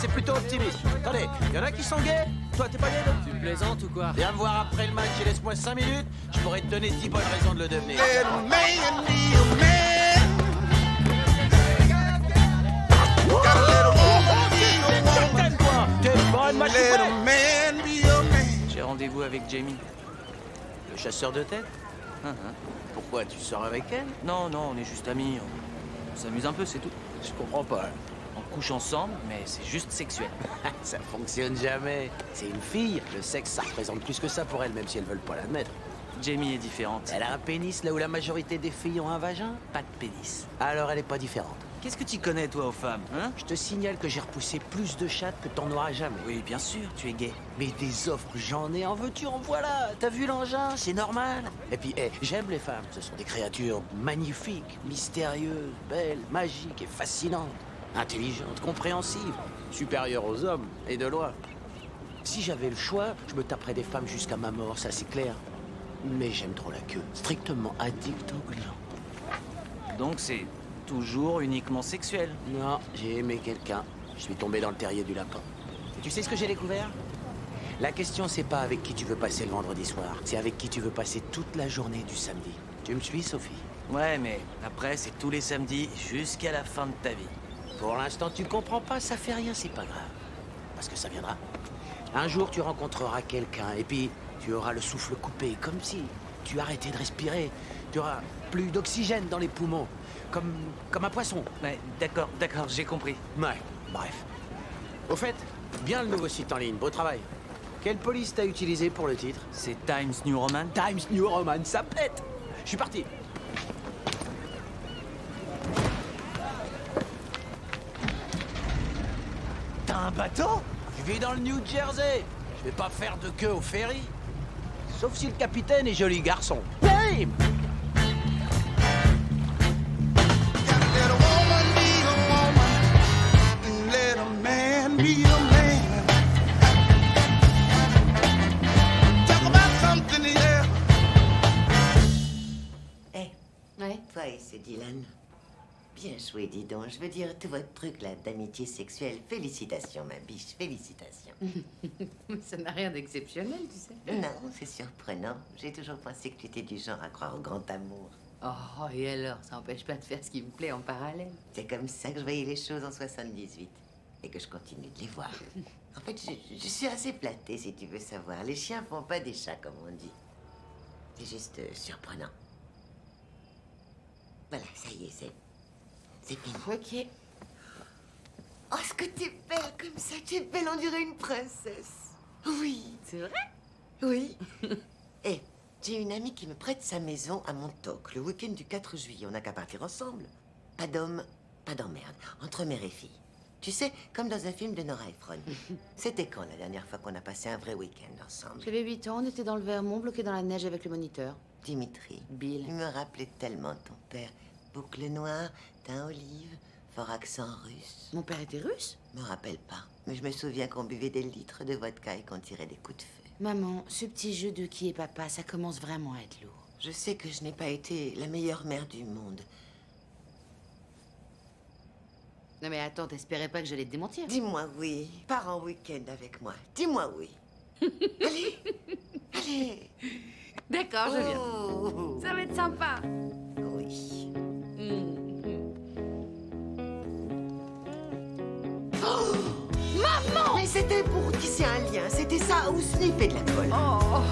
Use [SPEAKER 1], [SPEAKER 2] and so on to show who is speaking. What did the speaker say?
[SPEAKER 1] c'est plutôt optimiste. Attendez, y en a qui sont gays? Toi, t'es pas gay, non?
[SPEAKER 2] Tu plaisantes ou quoi?
[SPEAKER 1] Viens me voir après le match et laisse-moi 5 minutes. Je pourrais te donner 10 bonnes raisons de le devenir.
[SPEAKER 3] Let a man be a man. Gotta let a woman be a woman.
[SPEAKER 1] Certaine, toi! T'es bonne, ma
[SPEAKER 3] Let a
[SPEAKER 1] chouette.
[SPEAKER 3] man be a man.
[SPEAKER 2] J'ai rendez-vous avec Jamie.
[SPEAKER 1] Le chasseur de tête? Pourquoi, tu sors avec elle?
[SPEAKER 2] Non, non, on est juste amis. On s'amuse un peu, c'est tout.
[SPEAKER 1] Je comprends pas.
[SPEAKER 2] On couche ensemble, mais c'est juste sexuel.
[SPEAKER 1] Ça fonctionne jamais. C'est une fille. Le sexe, ça représente plus que ça pour elle, même si elles veulent pas l'admettre.
[SPEAKER 2] Jamie est différente.
[SPEAKER 1] Elle a un pénis là où la majorité des filles ont un vagin?
[SPEAKER 2] Pas de pénis.
[SPEAKER 1] Alors elle est pas différente.
[SPEAKER 2] Qu'est-ce que tu connais, toi, aux femmes, hein?
[SPEAKER 1] Je te signale que j'ai repoussé plus de chattes que t'en auras jamais.
[SPEAKER 2] Oui, bien sûr, tu es gay.
[SPEAKER 1] Mais des offres, j'en ai, en veux-tu, en voilà. T'as vu l'engin, c'est normal. Et puis, j'aime les femmes. Ce sont des créatures magnifiques, mystérieuses, belles, magiques et fascinantes. Intelligentes, compréhensives, supérieures aux hommes, et de loin. Si j'avais le choix, je me taperais des femmes jusqu'à ma mort, ça c'est clair. Mais j'aime trop la queue, strictement addict au gland.
[SPEAKER 2] Donc c'est toujours uniquement sexuel.
[SPEAKER 1] Non, j'ai aimé quelqu'un. Je suis tombé dans le terrier du lapin. Et tu sais ce que j'ai découvert? La question, c'est pas avec qui tu veux passer le vendredi soir. C'est avec qui tu veux passer toute la journée du samedi. Tu me suis, Sophie?
[SPEAKER 2] Ouais, mais après, c'est tous les samedis jusqu'à la fin de ta vie.
[SPEAKER 1] Pour l'instant, tu comprends pas, ça fait rien, c'est pas grave. Parce que ça viendra. Un jour, tu rencontreras quelqu'un, et puis tu auras le souffle coupé, comme si tu arrêtais de respirer. Tu auras plus d'oxygène dans les poumons, comme un poisson.
[SPEAKER 2] Ouais, d'accord, j'ai compris.
[SPEAKER 1] Ouais, bref. Au fait, bien le nouveau site en ligne, beau travail. Quelle police t'as utilisé pour le titre?
[SPEAKER 2] C'est Times New Roman?
[SPEAKER 1] Times New Roman, ça pète! Je suis parti.
[SPEAKER 2] T'as un bateau?
[SPEAKER 1] Je vis dans le New Jersey. Je vais pas faire de queue au ferry. Sauf si le capitaine est joli garçon. Bam!
[SPEAKER 3] Gotta let a woman be a woman. And let a man be a man. Talk about something, yeah.
[SPEAKER 4] Eh,
[SPEAKER 5] Ouais.
[SPEAKER 4] toi et ce Dylan. Bien joué, dis donc. Je veux dire, tout votre truc là d'amitié sexuelle. Félicitations, ma biche, félicitations.
[SPEAKER 5] Ça n'a rien d'exceptionnel, tu sais.
[SPEAKER 4] Non, c'est surprenant. J'ai toujours pensé que tu étais du genre à croire au grand amour.
[SPEAKER 5] Oh, et alors, ça n'empêche pas de faire ce qui me plaît en parallèle.
[SPEAKER 4] C'est comme ça que je voyais les choses en 78. Et que je continue de les voir. En fait, je suis assez flattée, si tu veux savoir. Les chiens font pas des chats, comme on dit. C'est juste surprenant. Voilà, ça y est, c'est fini.
[SPEAKER 5] Ok.
[SPEAKER 4] Oh, est-ce que t'es belle comme ça? Tu es belle, on dirait une princesse. Oui.
[SPEAKER 5] C'est vrai?
[SPEAKER 4] Oui. Eh, j'ai une amie qui me prête sa maison à Montauk le week-end du 4 juillet. On n'a qu'à partir ensemble. Pas d'homme, pas d'emmerde. Entre mère et fille. Tu sais, comme dans un film de Nora Ephron. C'était quand la dernière fois qu'on a passé un vrai week-end ensemble?
[SPEAKER 5] J'avais 8 ans, on était dans le Vermont, bloqué dans la neige avec le moniteur.
[SPEAKER 4] Dimitri.
[SPEAKER 5] Bill.
[SPEAKER 4] Il me rappelait tellement ton père. Boucle noire, teint olive, fort accent russe.
[SPEAKER 5] Mon père était russe?
[SPEAKER 4] Me rappelle pas. Mais je me souviens qu'on buvait des litres de vodka et qu'on tirait des coups de feu.
[SPEAKER 5] Maman, ce petit jeu de qui est papa, ça commence vraiment à être lourd.
[SPEAKER 4] Je sais que je n'ai pas été la meilleure mère du monde.
[SPEAKER 5] Non mais attends, t'espérais pas que j'allais te démentir?
[SPEAKER 4] Dis-moi oui. Pars en week-end avec moi. Dis-moi oui. Allez. Allez.
[SPEAKER 5] D'accord, je viens.
[SPEAKER 4] Oh.
[SPEAKER 5] Ça va être sympa.
[SPEAKER 4] Oui.
[SPEAKER 5] Maman!
[SPEAKER 4] Mais c'était pour tisser un lien. C'était ça ou sniffer de la colle.
[SPEAKER 5] Oh!